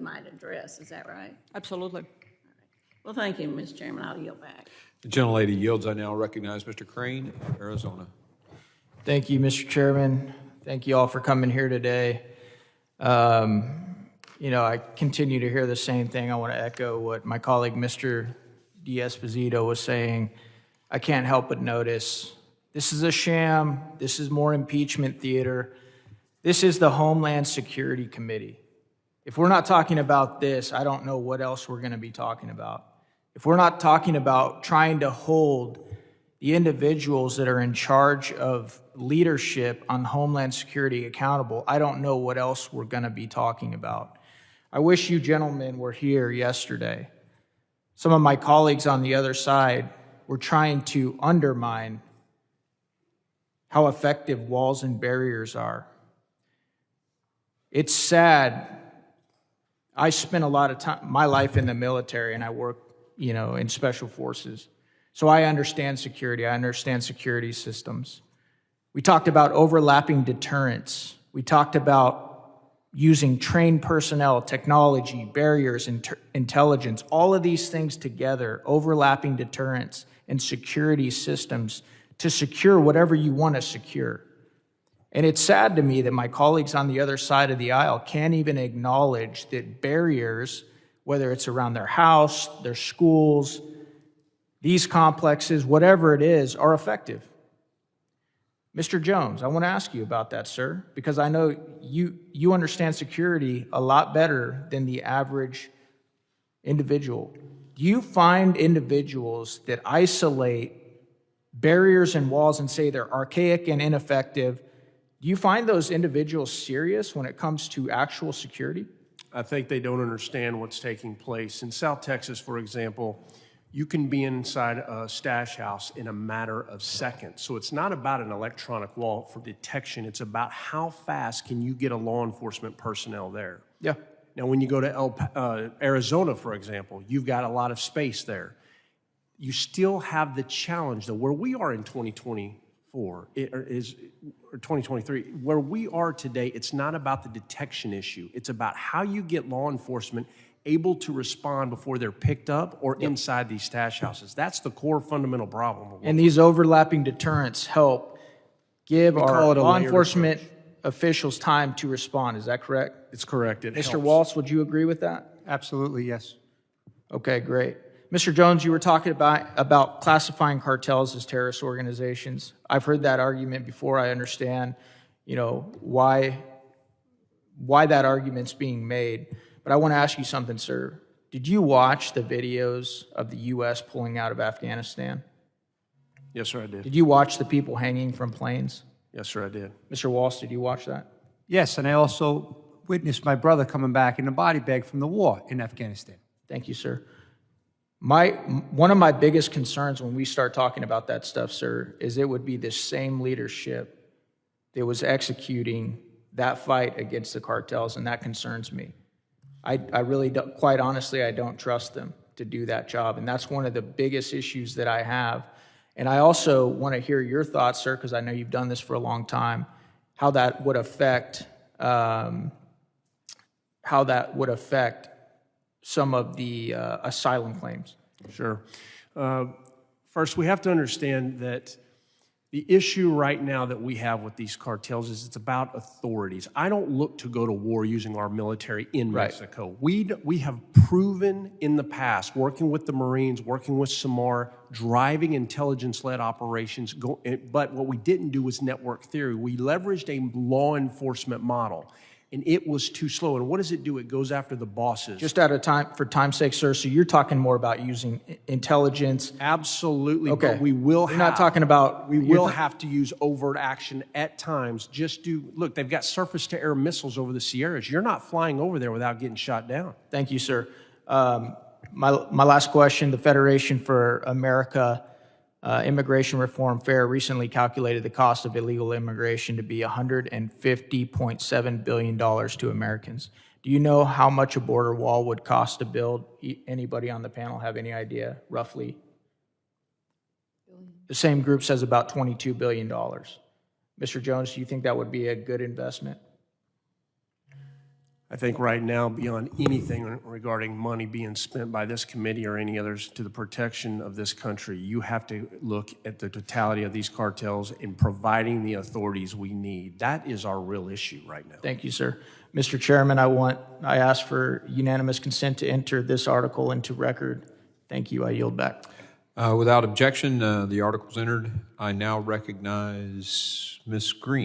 might address. Is that right? Absolutely. Well, thank you, Mr. Chairman. I'll yield back. The gentlelady yields. I now recognize Mr. Crane, Arizona. Thank you, Mr. Chairman. Thank you all for coming here today. I continue to hear the same thing. I want to echo what my colleague, Mr. D'Esposito, was saying. I can't help but notice this is a sham. This is more impeachment theater. This is the Homeland Security Committee. If we're not talking about this, I don't know what else we're going to be talking about. If we're not talking about trying to hold the individuals that are in charge of leadership on Homeland Security accountable, I don't know what else we're going to be talking about. I wish you gentlemen were here yesterday. Some of my colleagues on the other side were trying to undermine how effective walls and barriers are. It's sad. I spent a lot of time, my life in the military, and I work, in special forces. So I understand security. I understand security systems. We talked about overlapping deterrence. We talked about using trained personnel, technology, barriers, intelligence, all of these things together, overlapping deterrence and security systems to secure whatever you want to secure. And it's sad to me that my colleagues on the other side of the aisle can't even acknowledge that barriers, whether it's around their house, their schools, these complexes, whatever it is, are effective. Mr. Jones, I want to ask you about that, sir, because I know you understand security a lot better than the average individual. Do you find individuals that isolate barriers and walls and say they're archaic and ineffective, do you find those individuals serious when it comes to actual security? I think they don't understand what's taking place. In South Texas, for example, you can be inside a stash house in a matter of seconds. So it's not about an electronic wall for detection. It's about how fast can you get a law enforcement personnel there. Yeah. Now, when you go to Arizona, for example, you've got a lot of space there. You still have the challenge, though, where we are in 2024, or 2023, where we are today, it's not about the detection issue. It's about how you get law enforcement able to respond before they're picked up or inside these stash houses. That's the core fundamental problem. And these overlapping deterrents help give our law enforcement officials time to respond. Is that correct? It's correct. It Mr. helps. Waltz, would you agree with that? Absolutely, yes. Okay, great. Mr. Jones, you were talking about classifying cartels as terrorist organizations. I've heard that argument before. I understand, why that argument's being made. But I want to ask you something, sir. Did you watch the videos of the U.S. pulling out of Afghanistan? Yes, sir, I did. Did you watch the people hanging from planes? Yes, sir, I did. Mr. Walsh, did you watch that? Yes, and I also witnessed my brother coming back in a body bag from the war in Afghanistan. Thank you, sir. One of my biggest concerns when we start talking about that stuff, sir, is it would be the same leadership that was executing that fight against the cartels, and that concerns me. I really don't, quite honestly, I don't trust them to do that job, and that's one of the biggest issues that I have. And I also want to hear your thoughts, sir, because I know you've done this for a long time, how that would affect some of the asylum claims. Sure. First, we have to understand that the issue right now that we have with these cartels is it's about authorities. I don't look to go to war using our military in Mexico. We have proven in the past, working with the Marines, working with SAMAR, driving intelligence-led operations, but what we didn't do was network theory. We leveraged a law enforcement model, and it was too slow. And what does it do? It goes after the bosses. Just for time's sake, sir, so you're talking more about using intelligence. Absolutely. Okay. But we will You're not talking about... We will have to use overt action at times. Look, they've got surface-to-air missiles over the Sierras. You're not flying over there without getting shot down. Thank you, sir. My last question, the Federation for America Immigration Reform Fair recently calculated the cost of illegal immigration to be $150.7 billion to Americans. Do you know how much a border wall would cost to build? Anybody on the panel have any idea, roughly? The same group says about $22 billion. Mr. Jones, do you think that would be a good investment? I think right now, beyond anything regarding money being spent by this committee or any others to the protection of this country, you have to look at the totality of these cartels in providing the authorities we need. That is our real issue right now. Thank you, sir. Mr. Chairman, I ask for unanimous consent to enter this article into record. Thank you. I yield back. Without objection, the article's entered. I now recognize Ms. Green.